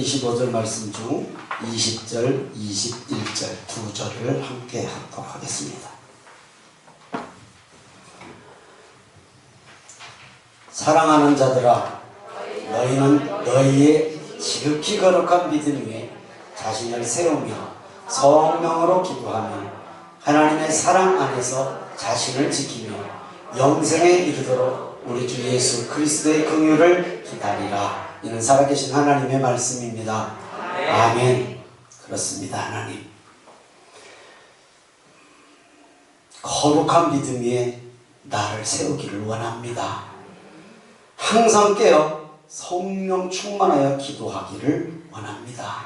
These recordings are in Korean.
25절 말씀 중 20절, 21절 두 절을 함께 하도록 하겠습니다. 사랑하는 자들아, 너희는 너희의 지극히 거룩한 믿음 위에 자신을 세우며 성령으로 기도하며 하나님의 사랑 안에서 자신을 지키며 영생에 이르도록 우리 주 예수 그리스도의 긍휼을 기다리라. 이는 살아계신 하나님의 말씀입니다. 아멘. 그렇습니다. 하나님, 거룩한 믿음 위에 나를 세우기를 원합니다. 항상 깨어 성령 충만하여 기도하기를 원합니다.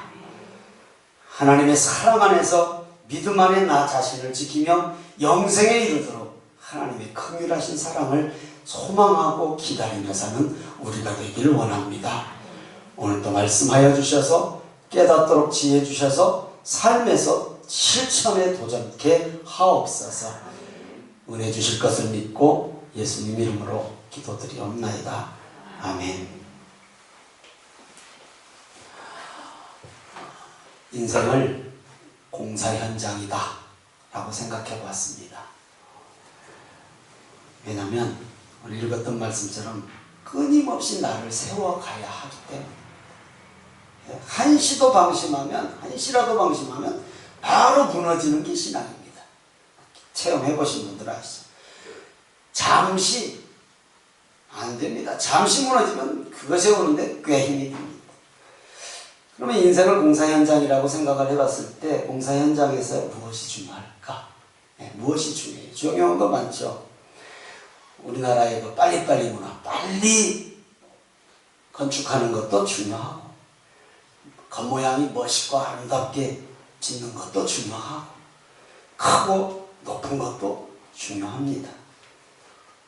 하나님의 사랑 안에서 믿음 안에 나 자신을 지키며 영생에 이르도록 하나님의 긍휼하신 사랑을 소망하고 기다리며 사는 우리가 되기를 원합니다. 오늘도 말씀하여 주셔서 깨닫도록 지혜 주셔서 삶에서 실천에 도전케 하옵소서. 은혜 주실 것을 믿고 예수님 이름으로 기도드리옵나이다. 아멘. 인생을 공사 현장이다 라고 생각해 보았습니다. 왜냐하면 오늘 읽었던 말씀처럼 끊임없이 나를 세워가야 하기 때문에, 한시라도 방심하면 바로 무너지는 게 신앙입니다. 체험해 보신 분들 아시죠? 잠시 안 됩니다. 잠시 무너지면 그거 세우는데 꽤 힘이 듭니다. 그러면 인생을 공사 현장이라고 생각을 해봤을 때 공사 현장에서 무엇이 중요할까? 무엇이 중요해요? 중요한 거 많죠. 우리나라의 그 빨리빨리 문화, 빨리 건축하는 것도 중요하고, 겉모양이 멋있고 아름답게 짓는 것도 중요하고, 크고 높은 것도 중요합니다.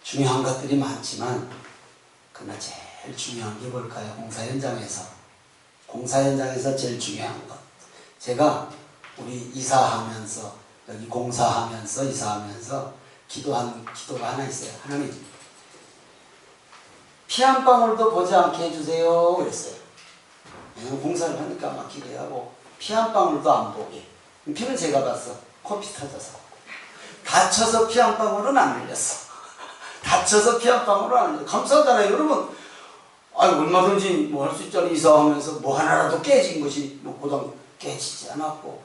중요한 것들이 많지만, 그러나 제일 중요한 게 뭘까요? 공사 현장에서 제일 중요한 것. 제가 우리 이사하면서, 여기 공사하면서, 이사하면서 기도가 하나 있어요. 하나님, 피 한 방울도 보지 않게 해주세요. 그랬어요. 왜냐면 공사를 하니까 막히게 하고, 피 한 방울도 안 보게. 피는 제가 봤어. 코피 터져서. 다쳐서 피 한 방울은 안 흘렸어. 다쳐서 피 한 방울은 안 흘렸어. 감사하잖아요. 여러분, 얼마든지 뭐 할 수 있잖아요. 이사하면서 뭐 하나라도 깨진 것이 뭐 고장 깨지지 않았고,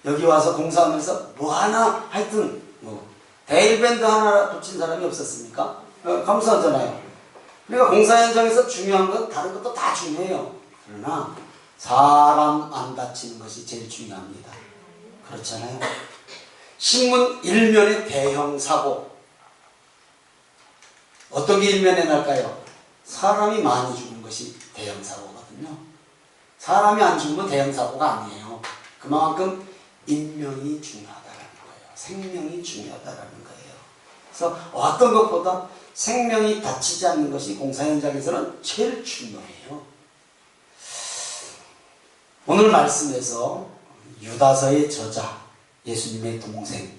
여기 와서 공사하면서 뭐 하나 하여튼 뭐 데일밴드 하나 붙인 사람이 없었습니까? 감사하잖아요. 그러니까 공사 현장에서 중요한 건 다른 것도 다 중요해요. 그러나 사람 안 다치는 것이 제일 중요합니다. 그렇잖아요. 신문 일면의 대형 사고, 어떤 게 일면에 날까요? 사람이 많이 죽은 것이 대형 사고거든요. 사람이 안 죽으면 대형 사고가 아니에요. 그만큼 인명이 중요하다는 거예요. 생명이 중요하다는 거예요. 그래서 어떤 것보다 생명이 다치지 않는 것이 공사 현장에서는 제일 중요해요. 오늘 말씀에서 유다서의 저자, 예수님의 동생,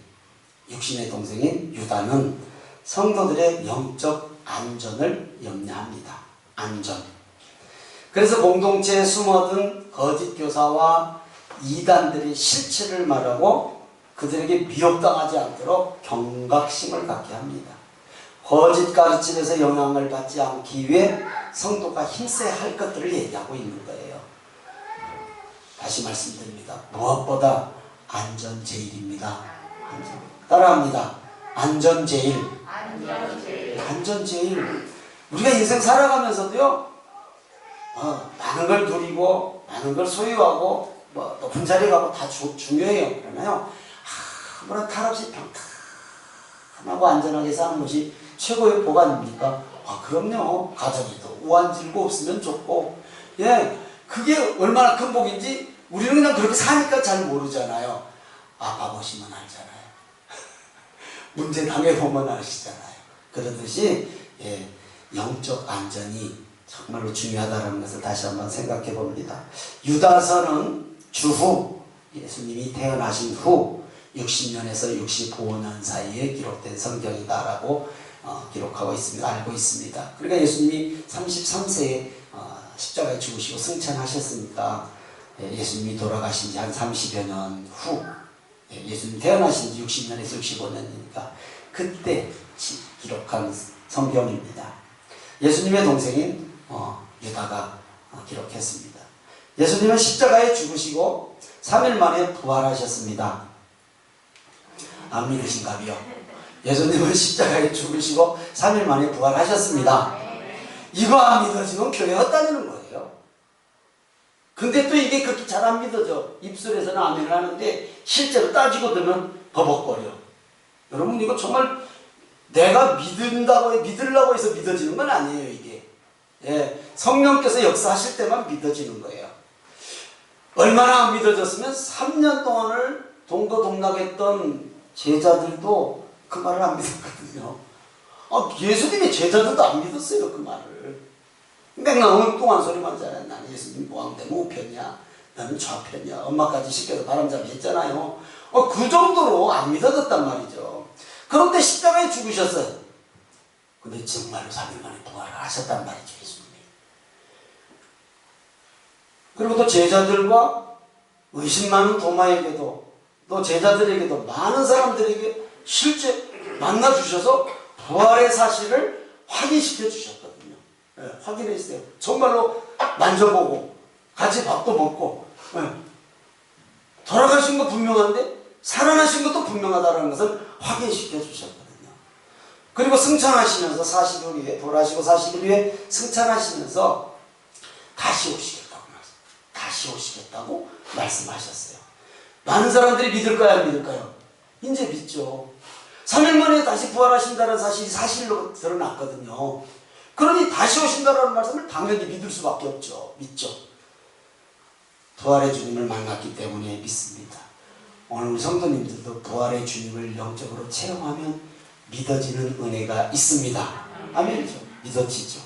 육신의 동생인 유다는 성도들의 영적 안전을 염려합니다. 안전. 그래서 공동체에 숨어든 거짓 교사와 이단들의 실체를 말하고 그들에게 미혹당하지 않도록 경각심을 갖게 합니다. 거짓 가르침에서 영향을 받지 않기 위해 성도가 힘써야 할 것들을 얘기하고 있는 거예요. 다시 말씀드립니다. 무엇보다 안전 제일입니다. 따라합니다. 안전 제일. 안전 제일. 우리가 인생 살아가면서도요, 많은 걸 누리고 많은 걸 소유하고 뭐 높은 자리에 가고 다 중요해요. 그러나요, 아무런 탈 없이 평탄하고 안전하게 사는 것이 최고의 복 아닙니까? 그럼요. 가정에도 우환질고 없으면 좋고, 그게 얼마나 큰 복인지 우리는 그냥 그렇게 사니까 잘 모르잖아요. 아파보시면 알잖아요. 문제 당해보면 아시잖아요. 그러듯이 영적 안전이 정말로 중요하다는 것을 다시 한번 생각해 봅니다. 유다서는 주후, 예수님이 태어나신 후 60년에서 65년 사이에 기록된 성경이다라고 기록하고 있습니다. 알고 있습니다. 그러니까 예수님이 33세에 십자가에 죽으시고 승천하셨으니까 예수님이 돌아가신 지 한 30여 년 후, 예수님 태어나신 지 60년에서 65년이니까 그때 기록한 성경입니다. 예수님의 동생인 유다가 기록했습니다. 예수님은 십자가에 죽으시고 3일 만에 부활하셨습니다. 안 믿으신가비요? 예수님은 십자가에 죽으시고 3일 만에 부활하셨습니다. 이거 안 믿어지면 교회 헛다니는 거예요. 근데 또 이게 그렇게 잘 안 믿어져. 입술에서는 아멘을 하는데 실제로 따지고 들면 버벅거려. 여러분, 이거 정말 내가 믿으려고 해서 믿어지는 건 아니에요, 이게. 성령께서 역사하실 때만 믿어지는 거예요. 얼마나 안 믿어졌으면 3년 동안을 동거동락했던 제자들도 그 말을 안 믿었거든요. 예수님의 제자들도 안 믿었어요, 그 말을. 맨날 엉뚱한 소리만 하잖아요. 나는 예수님 뭐하는데 우편이야, 나는 좌편이야, 엄마까지 시켜서 바람잡이 했잖아요. 그 정도로 안 믿어졌단 말이죠. 그런데 십자가에 죽으셨어요. 근데 정말로 3일 만에 부활을 하셨단 말이죠, 예수님이. 그리고 또 제자들과 의심 많은 도마에게도, 또 제자들에게도, 많은 사람들에게 실제 만나주셔서 부활의 사실을 확인시켜 주셨거든요. 확인했어요. 정말로 만져보고 같이 밥도 먹고, 돌아가신 거 분명한데 살아나신 것도 분명하다는 것을 확인시켜 주셨거든요. 그리고 승천하시면서 40일 후에, 돌아가시고 40일 후에 승천하시면서 다시 오시겠다고 말씀하셨어요. 많은 사람들이 믿을까요, 안 믿을까요? 이제 믿죠. 3일 만에 다시 부활하신다는 사실이 사실로 드러났거든요. 그러니 다시 오신다는 말씀을 당연히 믿을 수밖에 없죠. 믿죠. 부활의 주님을 만났기 때문에 믿습니다. 오늘 우리 성도님들도 부활의 주님을 영적으로 체험하면 믿어지는 은혜가 있습니다. 아멘이죠. 믿어지죠.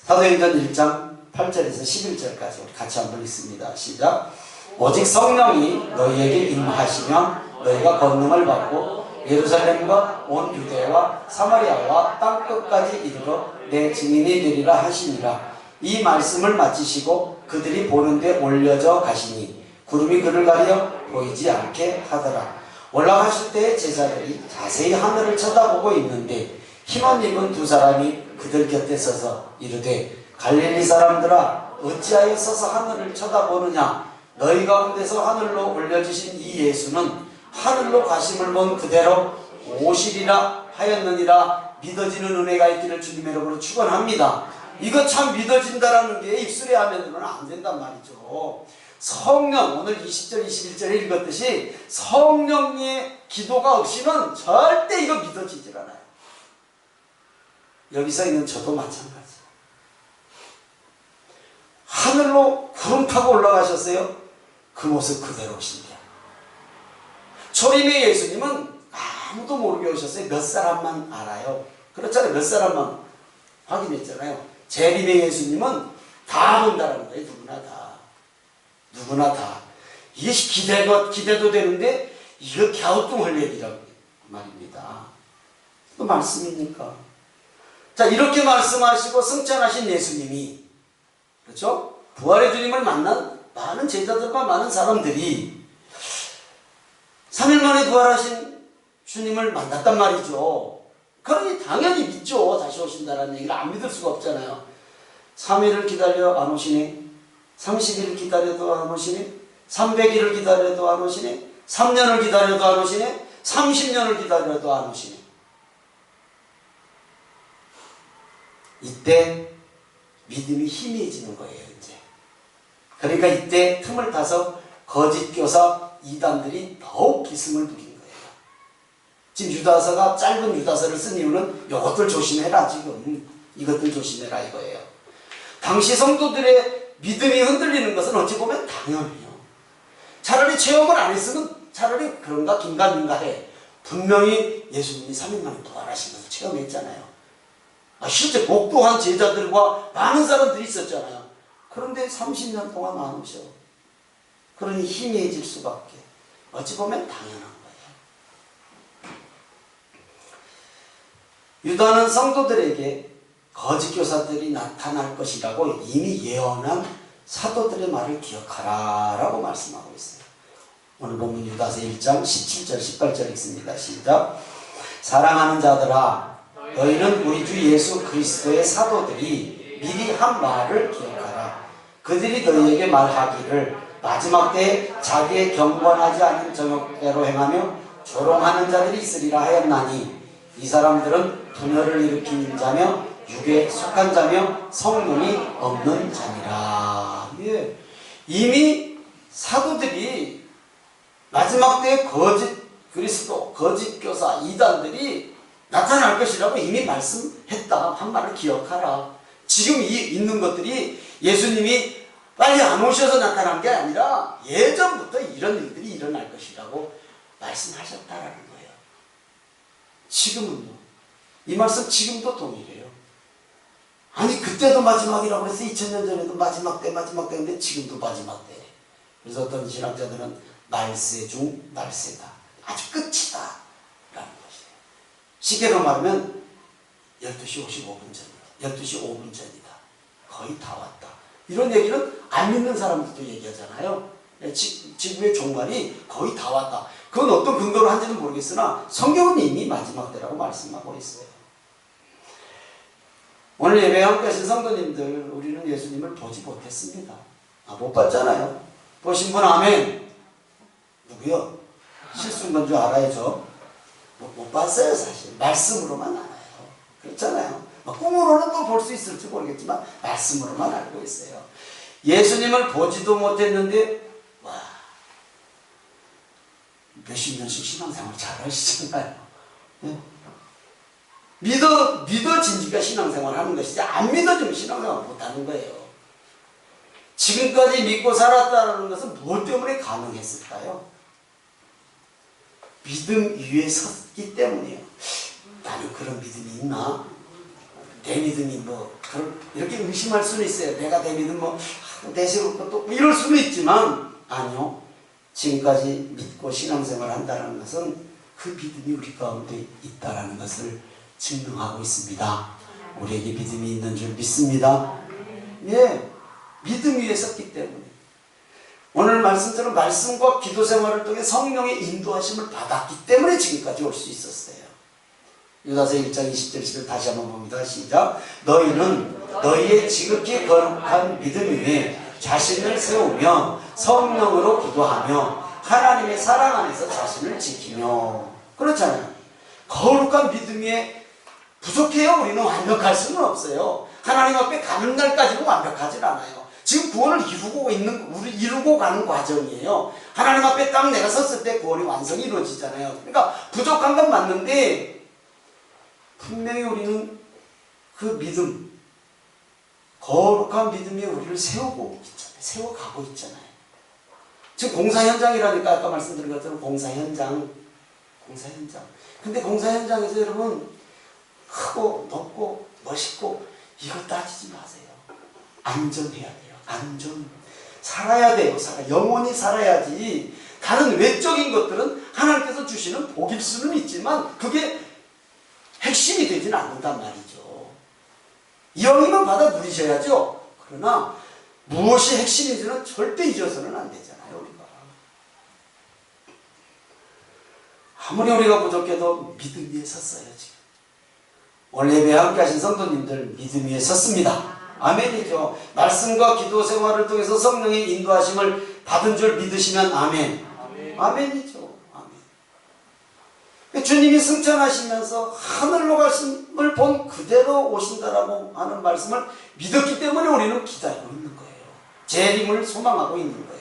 사도행전 1장 8절에서 11절까지 우리 같이 한번 읽습니다. 시작. 오직 성령이 너희에게 임하시면 너희가 권능을 받고 예루살렘과 온 유대와 사마리아와 땅끝까지 이르러 내 증인이 되리라 하시니라. 이 말씀을 마치시고 그들이 보는데 올려져 가시니 구름이 그를 가려 보이지 않게 하더라. 올라가실 때 제자들이 자세히 하늘을 쳐다보고 있는데 힘을 입은 두 사람이 그들 곁에 서서 이르되 갈릴리 사람들아 어찌하여 서서 하늘을 쳐다보느냐. 너희 가운데서 하늘로 올려주신 이 예수는 하늘로 가심을 본 그대로 오시리라 하였느니라. 믿어지는 은혜가 있기를 주님의 이름으로 축원합니다. 이거 참 믿어진다라는 게 입술에 하면은 안 된단 말이죠. 성령, 오늘 20절 21절에 읽었듯이 성령의 기도가 없이는 절대 이거 믿어지질 않아요. 여기서 있는 저도 마찬가지. 하늘로 구름 타고 올라가셨어요. 그 모습 그대로 오신대요. 초림의 예수님은 아무도 모르게 오셨어요. 몇 사람만 알아요. 그렇잖아요. 몇 사람만 확인했잖아요. 재림의 예수님은 다 본다는 거예요. 누구나 다. 이게 기대도 되는데 이거 갸우뚱할 얘기라고 말입니다. 또 말씀이니까. 자, 이렇게 말씀하시고 승천하신 예수님이, 그렇죠? 부활의 주님을 만난 많은 제자들과 많은 사람들이 3일 만에 부활하신 주님을 만났단 말이죠. 그러니 당연히 믿죠. 다시 오신다는 얘기를 안 믿을 수가 없잖아요. 3일을 기다려 안 오시네. 30일 기다려도 안 오시네. 300일을 기다려도 안 오시네. 3년을 기다려도 안 오시네. 30년을 기다려도 안 오시네. 이때 믿음이 희미해지는 거예요, 이제. 그러니까 이때 틈을 타서 거짓 교사 이단들이 더욱 기승을 부린 거예요. 지금 유다서가 짧은 유다서를 쓴 이유는 이것들 조심해라, 지금. 이것들 조심해라 이거예요. 당시 성도들의 믿음이 흔들리는 것은 어찌 보면 당연해요. 차라리 체험을 안 했으면 차라리 그런가 긴가민가 해. 분명히 예수님이 3일 만에 부활하신 것을 체험했잖아요. 실제 복도한 제자들과 많은 사람들이 있었잖아요. 그런데 30년 동안 안 오셔. 그러니 희미해질 수밖에. 어찌 보면 당연한 거예요. 유다는 성도들에게 거짓 교사들이 나타날 것이라고 이미 예언한 사도들의 말을 기억하라 라고 말씀하고 있어요. 오늘 본문 유다서 1장 17절 18절 읽습니다. 시작. 사랑하는 자들아 너희는 우리 주 예수 그리스도의 사도들이 미리 한 말을 기억하라. 그들이 너희에게 말하기를 마지막 때에 자기의 경건하지 않은 정욕대로 행하며 조롱하는 자들이 있으리라 하였나니 이 사람들은 분열을 일으키는 자며 육에 속한 자며 성령이 없는 자니라. 예. 이미 사도들이 마지막 때에 거짓 그리스도, 거짓 교사, 이단들이 나타날 것이라고 이미 말씀했다. 한 말을 기억하라. 지금 있는 것들이 예수님이 빨리 안 오셔서 나타난 게 아니라 예전부터 이런 일들이 일어날 것이라고 말씀하셨다라는 거예요. 지금은요. 이 말씀 지금도 동일해요. 아니 그때도 마지막이라고 해서 2000년 전에도 마지막 때인데 지금도 마지막 때. 그래서 어떤 신학자들은 말세 중 말세다. 아주 끝이다 라는 것이에요. 시계로 말하면 12시 55분 전이다. 12시 5분 전이다. 거의 다 왔다. 이런 얘기는 안 믿는 사람들도 얘기하잖아요. 지구의 종말이 거의 다 왔다. 그건 어떤 근거로 한지는 모르겠으나 성경은 이미 마지막 때라고 말씀하고 있어요. 오늘 예배에 함께 하신 성도님들, 우리는 예수님을 보지 못했습니다. 못 봤잖아요. 보신 분 아멘. 누구요? 실수인 건 줄 알아야죠. 못 봤어요 사실. 말씀으로만 알아요. 그렇잖아요. 꿈으로는 또 볼 수 있을지 모르겠지만 말씀으로만 알고 있어요. 예수님을 보지도 못했는데 와 몇십 년씩 신앙생활 잘 하시잖아요. 네? 믿어진지가 신앙생활 하는 것이지 안 믿어지면 신앙생활 못하는 거예요. 지금까지 믿고 살았다는 것은 무엇 때문에 가능했을까요? 믿음 위에 섰기 때문이에요. 나는 그런 믿음이 있나? 내 믿음이 이렇게 의심할 수는 있어요. 내가 내 믿음 내세울 것도 이럴 수는 있지만 아니요. 지금까지 믿고 신앙생활 한다는 것은 그 믿음이 우리 가운데 있다는 것을 증명하고 있습니다. 우리에게 믿음이 있는 줄 믿습니다. 예, 믿음 위에 섰기 때문에 오늘 말씀처럼 말씀과 기도 생활을 통해 성령의 인도하심을 받았기 때문에 지금까지 올 수 있었어요. 유다서 1장 20절 다시 한번 봅니다. 시작. 너희는 너희의 지극히 거룩한 믿음 위에 자신을 세우며 성령으로 기도하며 하나님의 사랑 안에서 자신을 지키며. 그렇잖아요. 거룩한 믿음 위에 부족해요. 우리는 완벽할 수는 없어요. 하나님 앞에 가는 날까지는 완벽하진 않아요. 지금 구원을 이루고 가는 과정이에요. 하나님 앞에 딱 내가 섰을 때 구원이 완성이 이루어지잖아요. 그러니까 부족한 건 맞는데 분명히 우리는 그 믿음, 거룩한 믿음이 우리를 세워가고 있잖아요. 지금 공사 현장이라니까 아까 말씀드린 것처럼 공사 현장. 근데 공사 현장에서 여러분 크고 높고 멋있고 이거 따지지 마세요. 안전해야 돼요. 안전. 살아야 돼요. 영원히 살아야지. 다른 외적인 것들은 하나님께서 주시는 복일 수는 있지만 그게 핵심이 되지는 않는단 말이죠. 이왕이면 받아 누리셔야죠. 그러나 무엇이 핵심인지는 절대 잊어서는 안 되잖아요. 우리가. 아무리 우리가 부족해도 믿음 위에 섰어요. 지금. 오늘 예배에 함께 하신 성도님들 믿음 위에 섰습니다. 아멘이죠. 말씀과 기도 생활을 통해서 성령의 인도하심을 받은 줄 믿으시면 아멘. 아멘이죠. 아멘. 주님이 승천하시면서 하늘로 가심을 본 그대로 오신다라고 하는 말씀을 믿었기 때문에 우리는 기다리고 있는 거예요. 재림을 소망하고 있는 거예요.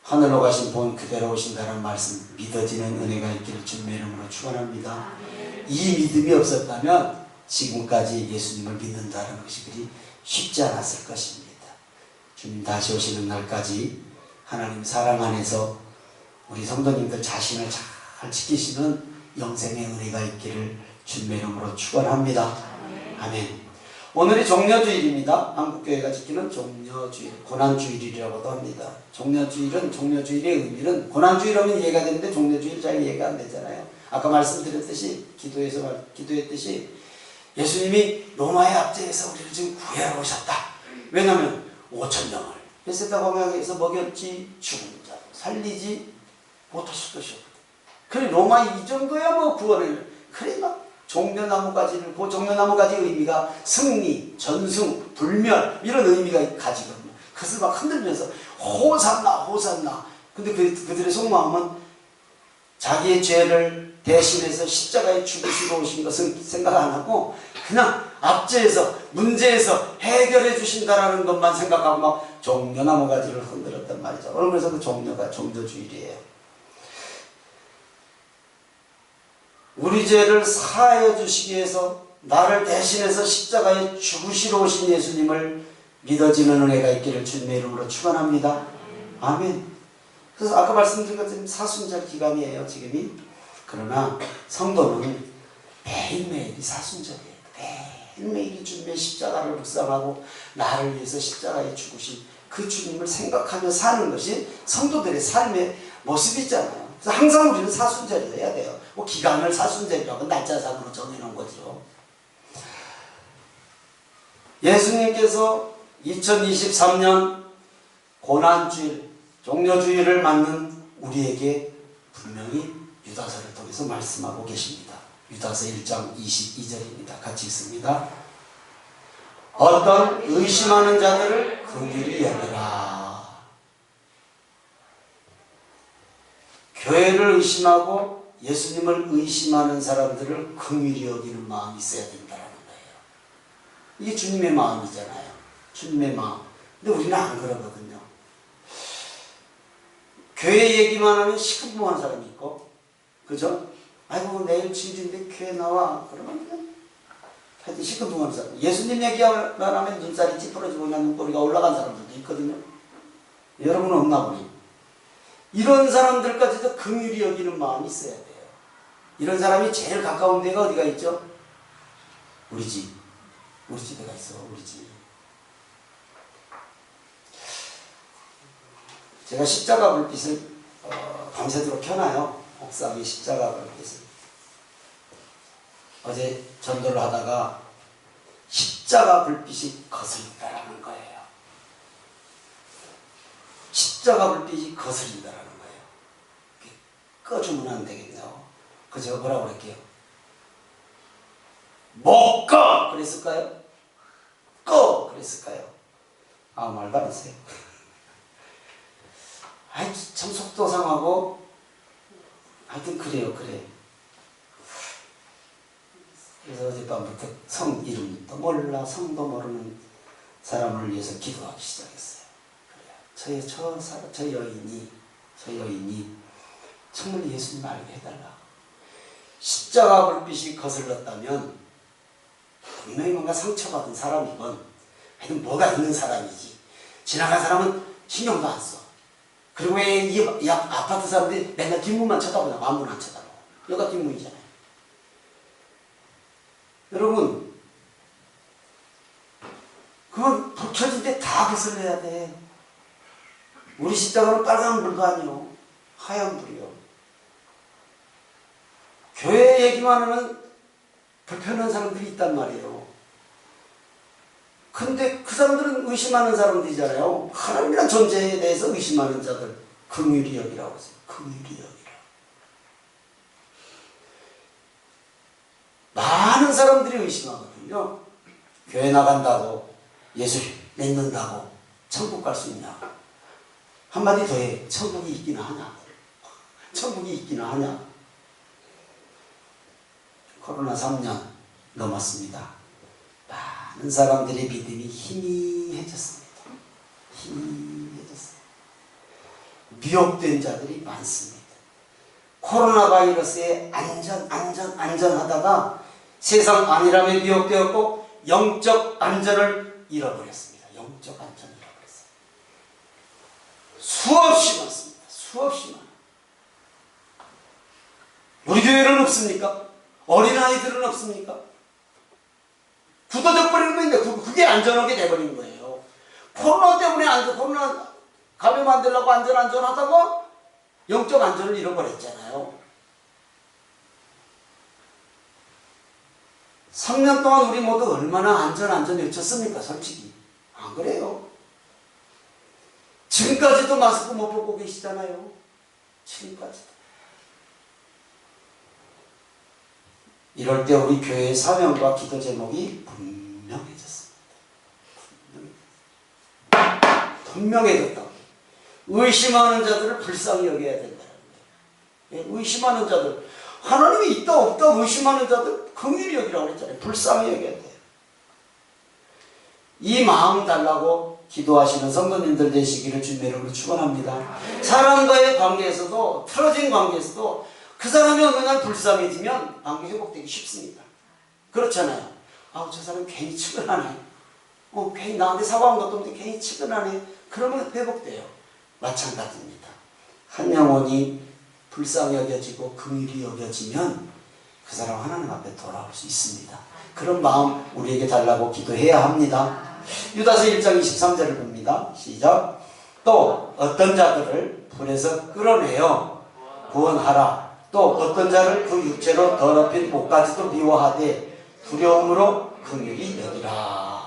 하늘로 가신 본 그대로 오신다는 말씀 믿어지는 은혜가 있기를 주님의 이름으로 축원합니다. 이 믿음이 없었다면 지금까지 예수님을 믿는다는 것이 그리 쉽지 않았을 것입니다. 주님 다시 오시는 날까지 하나님 사랑 안에서 우리 성도님들 자신을 잘 지키시는 영생의 은혜가 있기를 주님의 이름으로 축원합니다. 아멘. 오늘이 종려주일입니다. 한국교회가 지키는 종려주일, 고난주일이라고도 합니다. 종려주일의 의미는 고난주일하면 이해가 되는데 종려주일 잘 이해가 안 되잖아요. 아까 말씀드렸듯이 기도했듯이 예수님이 로마의 압제에서 우리를 지금 구해러 오셨다. 왜냐하면 5,000명을 베세다강에서 먹였지, 죽은 자 살리지 못하실 것이었거든. 그래 로마 이 정도야 뭐 구원을. 그래 막 종려나무가지를, 그 종려나무가지 의미가 승리, 전승, 불멸 이런 의미가 가지거든요. 그것을 막 흔들면서 호산나 호산나. 근데 그들의 속마음은 자기의 죄를 대신해서 십자가에 죽으시러 오신 것은 생각 안 하고 그냥 압제에서 문제에서 해결해 주신다라는 것만 생각하고 막 종려나무가지를 흔들었단 말이죠. 그래서 그 종려가 종려주일이에요. 우리 죄를 사하여 주시기 위해서 나를 대신해서 십자가에 죽으시러 오신 예수님을 믿어지는 은혜가 있기를 주님의 이름으로 축원합니다. 아멘. 그래서 아까 말씀드린 것처럼 사순절 기간이에요 지금이. 그러나 성도는 매일매일이 사순절이에요. 매일매일이 주님의 십자가를 묵상하고 나를 위해서 십자가에 죽으신 그 주님을 생각하며 사는 것이 성도들의 삶의 모습이잖아요. 그래서 항상 우리는 사순절이 해야 돼요. 뭐 기간을 사순절이라고 날짜상으로 정해놓은 거죠. 예수님께서 2023년 고난주일, 종려주일을 맞는 우리에게 분명히 유다서를 통해서 말씀하고 계십니다. 유다서 1장 22절입니다. 같이 읽습니다. 어떤 의심하는 자들을 긍휼히 여겨라. 교회를 의심하고 예수님을 의심하는 사람들을 긍휼히 여기는 마음이 있어야 된다는 거예요. 이게 주님의 마음이잖아요. 주님의 마음. 근데 우리는 안 그러거든요. 교회 얘기만 하면 시큰둥한 사람이 있고, 그죠? 아이고 내일 주일인데 교회 나와. 그러면 그냥 하여튼 시큰둥한 사람. 예수님 얘기만 하면 눈살이 찌푸러지고 그냥 눈꼬리가 올라간 사람들도 있거든요. 여러분은 없나 보니. 이런 사람들까지도 긍휼히 여기는 마음이 있어야 돼요. 이런 사람이 제일 가까운 데가 어디가 있죠? 우리 집. 우리 집에가 있어. 우리 집. 제가 십자가 불빛을 밤새도록 켜놔요. 옥상에 십자가 불빛을. 어제 전도를 하다가 십자가 불빛이 거슬린다라는 거예요. 십자가 불빛이 거슬린다라는 거예요. 꺼주면 안 되겠네요. 그죠? 뭐라고 그럴게요? 못 꺼! 그랬을까요? 꺼! 그랬을까요? 아, 말도 안 했어요. 아이, 참 속도 상하고, 하여튼 그래요, 그래. 그래서 어젯밤부터 성 이름도 몰라, 성도 모르는 사람을 위해서 기도하기 시작했어요. 그래요. 저 여인이 정말 예수님 알게 해달라. 십자가 불빛이 거슬렀다면 분명히 뭔가 상처받은 사람이건 하여튼 뭐가 있는 사람이지. 지나간 사람은 신경도 안 써. 그리고 왜 이 아파트 사람들이 맨날 뒷문만 쳐다보냐. 앞문 안 쳐다보고. 여기가 뒷문이잖아요. 여러분, 그건 불 켜질 때 다 거슬려야 돼. 우리 십자가는 빨간 불도 아니요. 하얀 불이요. 교회 얘기만 하면 불편한 사람들이 있단 말이에요. 근데 그 사람들은 의심하는 사람들이잖아요. 하나님이란 존재에 대해서 의심하는 자들. 긍휼히 여기라고 했어요. 긍휼히 여기라. 많은 사람들이 의심하거든요. 교회 나간다고, 예수 믿는다고 천국 갈 수 있냐. 한마디 더 해. 천국이 있기는 하냐. 천국이 있기는 하냐. 코로나 3년 넘었습니다. 많은 사람들의 믿음이 희미해졌습니다. 희미해졌어요. 미혹된 자들이 많습니다. 코로나 바이러스에 안전하다가 세상 안일함에 미혹되었고 영적 안전을 잃어버렸습니다. 영적 안전을 잃어버렸어요. 수없이 많습니다. 수없이 많아요. 우리 교회는 없습니까? 어린아이들은 없습니까? 굳어져 버리는 거인데 그게 안전하게 돼버린 거예요. 코로나 때문에 코로나 감염 안 되려고 안전하다가 영적 안전을 잃어버렸잖아요. 3년 동안 우리 모두 얼마나 안전 외쳤습니까? 솔직히. 안 그래요? 지금까지도 마스크 못 벗고 계시잖아요. 지금까지도. 이럴 때 우리 교회의 사명과 기도 제목이 분명해졌습니다. 분명해졌다. 의심하는 자들을 불쌍히 여겨야 된다는 거예요. 의심하는 자들, 하나님이 있다 없다 의심하는 자들 긍휼히 여기라고 했잖아요. 불쌍히 여겨야 돼요. 이 마음 달라고 기도하시는 성도님들 되시기를 주님의 이름으로 축원합니다. 사람과의 관계에서도, 틀어진 관계에서도 그 사람이 어느 날 불쌍해지면 관계 회복되기 쉽습니다. 그렇잖아요. 아, 저 사람 괜히 측은하네. 괜히 나한테 사과한 것도 없는데 괜히 측은하네. 그러면 회복돼요. 마찬가지입니다. 한 영혼이 불쌍히 여겨지고 긍휼히 여겨지면 그 사람 하나님 앞에 돌아올 수 있습니다. 그런 마음 우리에게 달라고 기도해야 합니다. 유다서 1장 23절을 봅니다. 시작. 또 어떤 자들을 불에서 끌어내어 구원하라. 또 어떤 자를 그 육체로 더럽힌 목까지도 미워하되 두려움으로 긍휼히 여기라.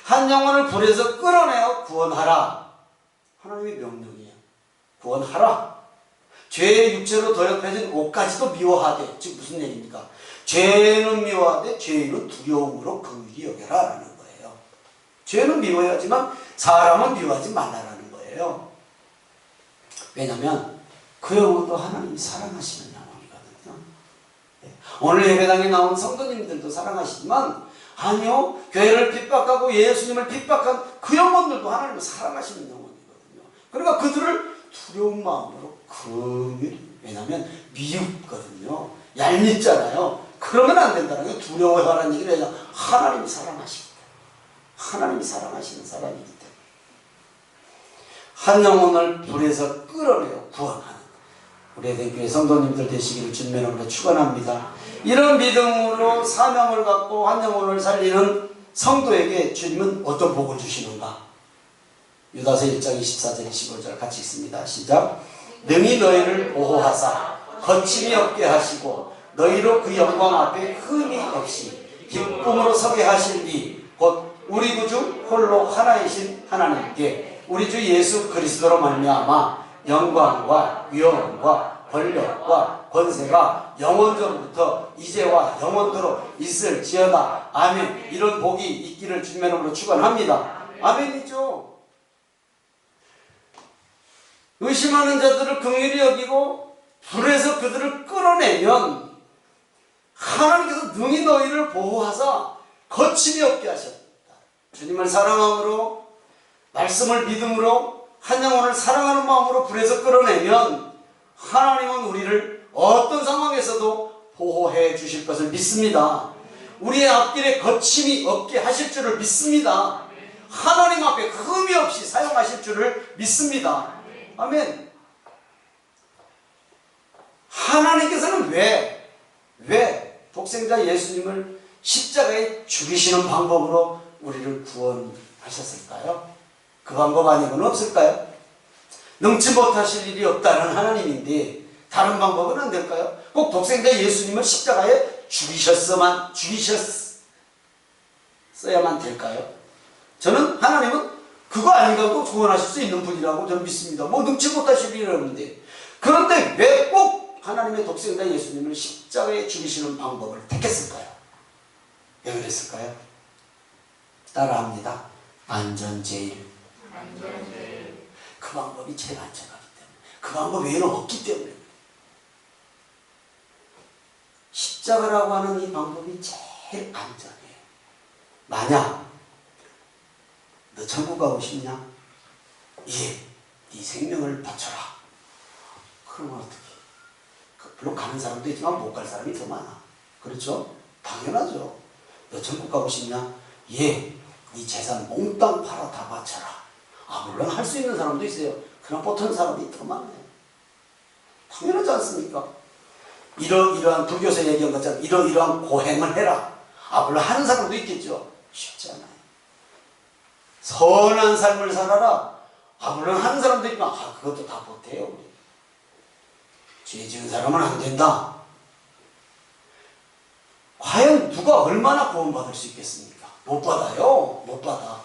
한 영혼을 불에서 끌어내어 구원하라. 하나님의 명령이에요. 구원하라. 죄의 육체로 더럽혀진 옷까지도 미워하되, 즉 무슨 얘기입니까? 죄는 미워하되 죄인은 두려움으로 긍휼히 여겨라 라는 거예요. 죄는 미워야지만 사람은 미워하지 말라라는 거예요. 왜냐하면 그 영혼도 하나님이 사랑하시는 영혼이거든요. 오늘 예배당에 나온 성도님들도 사랑하시지만 아니요, 교회를 핍박하고 예수님을 핍박한 그 영혼들도 하나님을 사랑하시는 영혼이거든요. 그러니까 그들을 두려운 마음으로 긍휼히, 왜냐하면 미흡거든요. 얄밉잖아요. 그러면 안 된다는 거예요. 두려워하라는 얘기를 해요. 하나님이 사랑하시기 때문에. 하나님이 사랑하시는 사람이기 때문에. 한 영혼을 불에서 끌어내어 구원하는 우리 에덴교회 성도님들 되시기를 주님의 이름으로 축원합니다. 이런 믿음으로 사명을 갖고 한 영혼을 살리는 성도에게 주님은 어떤 복을 주시는가? 유다서 1장 24절 25절 같이 읽습니다. 시작. 능히 너희를 보호하사 거침이 없게 하시고 너희로 그 영광 앞에 흠이 없이 기쁨으로 서게 하시니 곧 우리 구주 홀로 하나이신 하나님께 우리 주 예수 그리스도로 말미암아 영광과 위엄과 권력과 권세가 영원전부터 이제와 영원토록 있을지어다. 아멘. 이런 복이 있기를 주님의 이름으로 축원합니다. 아멘이죠. 의심하는 자들을 긍휼히 여기고 불에서 그들을 끌어내면 하나님께서 능히 너희를 보호하사 거침이 없게 하셨다. 주님을 사랑함으로, 말씀을 믿음으로, 한 영혼을 사랑하는 마음으로 불에서 끌어내면 하나님은 우리를 어떤 상황에서도 보호해 주실 것을 믿습니다. 우리의 앞길에 거침이 없게 하실 줄을 믿습니다. 하나님 앞에 흠이 없이 사용하실 줄을 믿습니다. 아멘. 하나님께서는 왜 독생자 예수님을 십자가에 죽이시는 방법으로 우리를 구원하셨을까요? 그 방법 아니고는 없을까요? 능치 못하실 일이 없다는 하나님인데 다른 방법은 안 될까요? 꼭 독생자 예수님을 십자가에 죽이셨어야만 될까요? 저는 하나님은 그거 아니라도 구원하실 수 있는 분이라고 저는 믿습니다. 뭐 능치 못하실 일이 없는데. 그런데 왜 꼭 하나님의 독생자 예수님을 십자가에 죽이시는 방법을 택했을까요? 왜 그랬을까요? 따라합니다. 안전제일. 그 방법이 제일 안전하기 때문에. 그 방법 외에는 없기 때문에. 십자가라고 하는 이 방법이 제일 안전해요. 만약 너 천국 가고 싶냐? 예, 네 생명을 바쳐라. 그러면 어떻게? 물론 가는 사람도 있지만 못 갈 사람이 더 많아. 그렇죠? 당연하죠. 너 천국 가고 싶냐? 예, 네 재산 몽땅 팔아 다 바쳐라. 아, 물론 할 수 있는 사람도 있어요. 그러나 못하는 사람이 더 많아요. 당연하지 않습니까? 이러이러한 불교에서 얘기한 것처럼 이러이러한 고행을 해라. 아, 물론 하는 사람도 있겠죠. 쉽지 않아요. 선한 삶을 살아라. 아, 물론 하는 사람도 있지만 그것도 다 못해요. 우리. 죄 지은 사람은 안 된다. 과연 누가 얼마나 구원받을 수 있겠습니까? 못 받아요. 못 받아.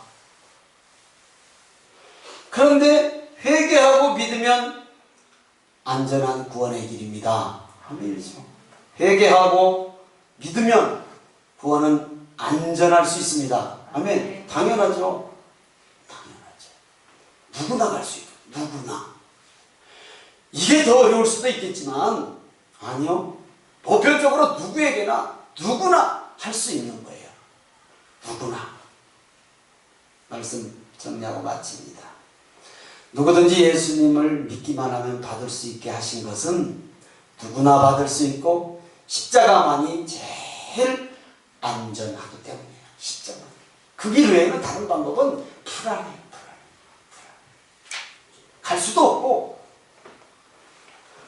그런데 회개하고 믿으면 안전한 구원의 길입니다. 아멘이죠. 회개하고 믿으면 구원은 안전할 수 있습니다. 아멘. 당연하죠. 당연하죠. 누구나 갈 수 있고, 누구나. 이게 더 어려울 수도 있겠지만, 아니요. 보편적으로 누구나 할 수 있는 거예요. 누구나. 말씀 정리하고 마칩니다. 누구든지 예수님을 믿기만 하면 받을 수 있게 하신 것은 누구나 받을 수 있고 십자가만이 제일 안전하기 때문이에요. 십자가. 그 길 외에는 다른 방법은 불안해요. 갈 수도 없고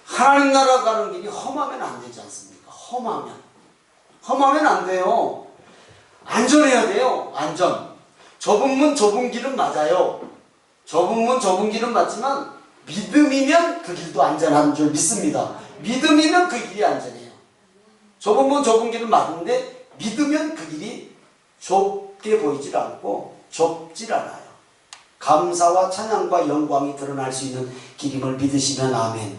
하나님 나라 가는 길이 험하면 안 되지 않습니까? 험하면 안 돼요. 안전해야 돼요. 안전. 좁은 문 좁은 길은 맞아요. 좁은 문 좁은 길은 맞지만 믿음이면 그 길도 안전한 줄 믿습니다. 믿음이면 그 길이 안전해요. 좁은 문 좁은 길은 맞는데 믿으면 그 길이 좁게 보이질 않고 좁질 않아요. 감사와 찬양과 영광이 드러날 수 있는 길임을 믿으시면 아멘.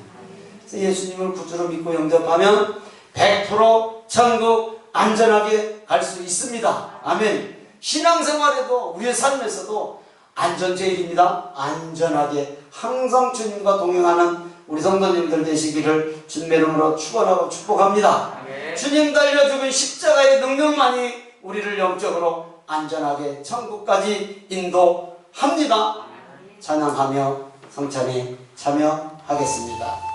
예수님을 구주로 믿고 영접하면 100% 천국 안전하게 갈 수 있습니다. 아멘. 신앙생활에도 우리의 삶에서도 안전제일입니다. 안전하게 항상 주님과 동행하는 우리 성도님들 되시기를 주님의 이름으로 축원하고 축복합니다. 아멘. 주님 달려주신 십자가의 능력만이 우리를 영적으로 안전하게 천국까지 인도합니다. 찬양하며 성찬에 참여하겠습니다.